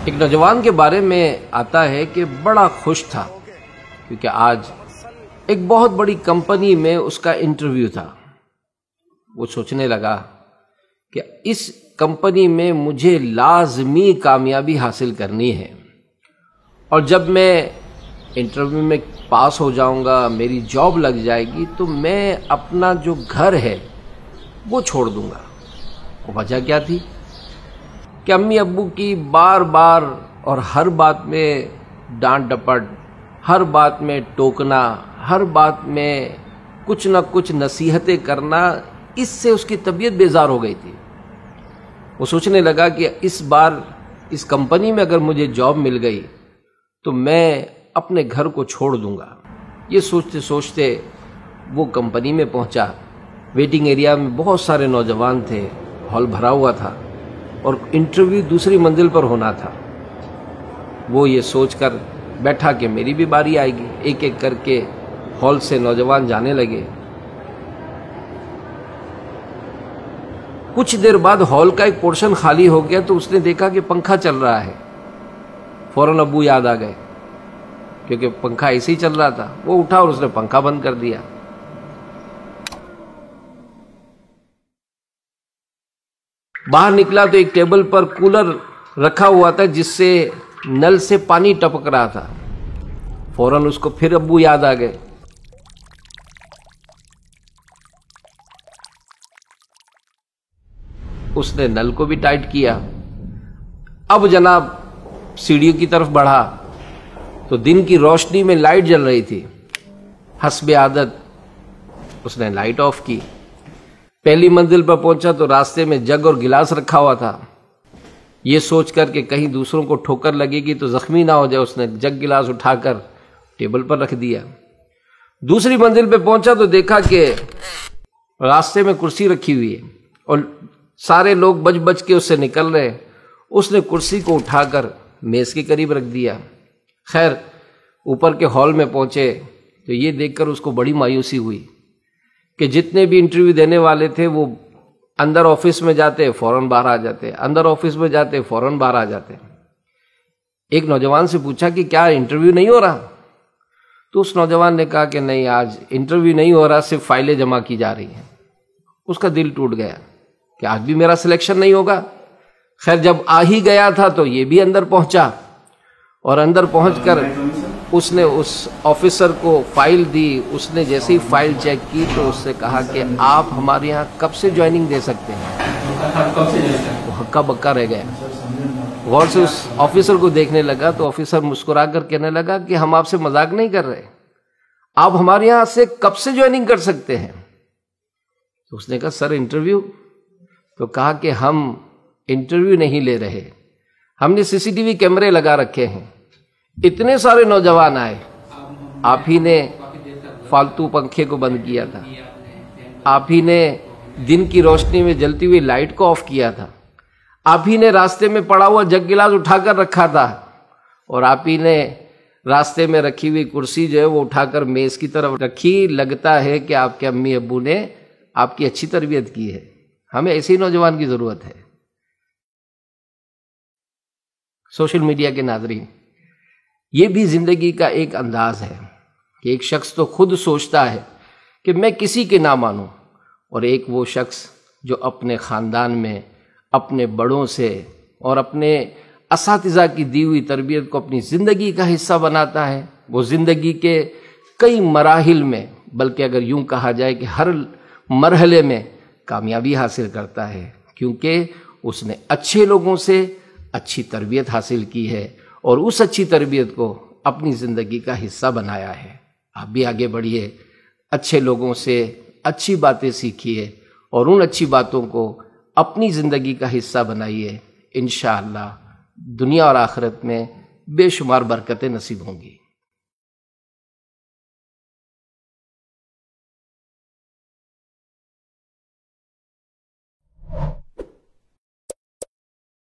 ایک نوجوان کے بارے میں آتا ہے کہ بڑا خوش تھا کیونکہ آج ایک بہت بڑی کمپنی میں اس کا انٹرویو تھا۔ وہ سوچنے لگا کہ اس کمپنی میں مجھے لازمی کامیابی حاصل کرنی ہے، اور جب میں انٹرویو میں پاس ہو جاؤں گا، میری جاب لگ جائے گی، تو میں اپنا جو گھر ہے وہ چھوڑ دوں گا۔ وجہ کیا تھی کہ امی ابو کی بار بار اور ہر بات میں ڈانٹ ڈپٹ، ہر بات میں ٹوکنا، ہر بات میں کچھ نہ کچھ نصیحتیں کرنا، اس سے اس کی طبیعت بیزار ہو گئی تھی۔ وہ سوچنے لگا کہ اس بار اس کمپنی میں اگر مجھے جاب مل گئی تو میں اپنے گھر کو چھوڑ دوں گا۔ یہ سوچتے سوچتے وہ کمپنی میں پہنچا۔ ویٹنگ ایریا میں بہت سارے نوجوان تھے، ہال بھرا ہوا تھا اور انٹرویو دوسری منزل پر ہونا تھا۔ وہ یہ سوچ کر بیٹھا کہ میری بھی باری آئے گی۔ ایک ایک کر کے ہال سے نوجوان جانے لگے۔ کچھ دیر بعد ہال کا ایک پورشن خالی ہو گیا تو اس نے دیکھا کہ پنکھا چل رہا ہے۔ فوراً ابو یاد آ گئے کیونکہ پنکھا ایسے ہی چل رہا تھا۔ وہ اٹھا اور اس نے پنکھا بند کر دیا۔ باہر نکلا تو ایک ٹیبل پر کولر رکھا ہوا تھا جس سے نل سے پانی ٹپک رہا تھا۔ فوراً اس کو پھر ابو یاد آ گئے۔ اس نے نل کو بھی ٹائٹ کیا۔ اب جناب سیڑھیوں کی طرف بڑھا تو دن کی روشنی میں لائٹ جل رہی تھی۔ حسب عادت اس نے لائٹ آف کی۔ پہلی منزل پر پہنچا تو راستے میں جگ اور گلاس رکھا ہوا تھا۔ یہ سوچ کر کہ کہیں دوسروں کو ٹھوکر لگے گی تو زخمی نہ ہو جائے، اس نے جگ گلاس اٹھا کر ٹیبل پر رکھ دیا۔ دوسری منزل پہ پہنچا تو دیکھا کہ راستے میں کرسی رکھی ہوئی ہے اور سارے لوگ بچ بچ کے اس سے نکل رہے۔ اس نے کرسی کو اٹھا کر میز کے قریب رکھ دیا۔ خیر اوپر کے ہال میں پہنچے تو یہ دیکھ کر اس کو بڑی مایوسی ہوئی کہ جتنے بھی انٹرویو دینے والے تھے وہ اندر آفس میں جاتے فوراً باہر آ جاتے، اندر آفس میں جاتے فوراً باہر آ جاتے۔ ایک نوجوان سے پوچھا کہ کیا انٹرویو نہیں ہو رہا؟ تو اس نوجوان نے کہا کہ نہیں، آج انٹرویو نہیں ہو رہا، صرف فائلیں جمع کی جا رہی ہیں۔ اس کا دل ٹوٹ گیا کہ آج بھی میرا سلیکشن نہیں ہوگا۔ خیر جب آ ہی گیا تھا تو یہ بھی اندر پہنچا، اور اندر پہنچ کر اس نے اس آفیسر کو فائل دی۔ اس نے جیسے ہی فائل چیک کی تو اس سے کہا کہ آپ ہمارے یہاں کب سے جوائننگ دے سکتے ہیں؟ وہ ہکا بکا رہ گیا۔ غور سے اس آفیسر کو دیکھنے لگا تو آفیسر مسکرا کر کہنے لگا کہ ہم آپ سے مذاق نہیں کر رہے، آپ ہمارے یہاں سے کب سے جوائننگ کر سکتے ہیں؟ تو اس نے کہا سر انٹرویو؟ تو کہا کہ ہم انٹرویو نہیں لے رہے، ہم نے سی سی ٹی وی کیمرے لگا رکھے ہیں۔ اتنے سارے نوجوان آئے، آپ ہی نے فالتو پنکھے کو بند کیا تھا، آپ ہی نے دن کی روشنی میں جلتی ہوئی لائٹ کو آف کیا تھا، آپ ہی نے راستے میں پڑا ہوا جگ گلاس اٹھا کر رکھا تھا، اور آپ ہی نے راستے میں رکھی ہوئی کرسی جو ہے وہ اٹھا کر میز کی طرف رکھی۔ لگتا ہے کہ آپ کے امی ابو نے آپ کی اچھی تربیت کی ہے۔ ہمیں ایسے ہی نوجوان کی ضرورت ہے۔ سوشل میڈیا کے ناظرین، یہ بھی زندگی کا ایک انداز ہے کہ ایک شخص تو خود سوچتا ہے کہ میں کسی کے نہ مانوں، اور ایک وہ شخص جو اپنے خاندان میں اپنے بڑوں سے اور اپنے اساتذہ کی دی ہوئی تربیت کو اپنی زندگی کا حصہ بناتا ہے۔ وہ زندگی کے کئی مراحل میں، بلکہ اگر یوں کہا جائے کہ ہر مرحلے میں کامیابی حاصل کرتا ہے، کیونکہ اس نے اچھے لوگوں سے اچھی تربیت حاصل کی ہے اور اس اچھی تربیت کو اپنی زندگی کا حصہ بنایا ہے۔ آپ بھی آگے بڑھیے، اچھے لوگوں سے اچھی باتیں سیکھیے اور ان اچھی باتوں کو اپنی زندگی کا حصہ بنائیے۔ انشاءاللہ دنیا اور آخرت میں بے شمار برکتیں نصیب ہوں گی۔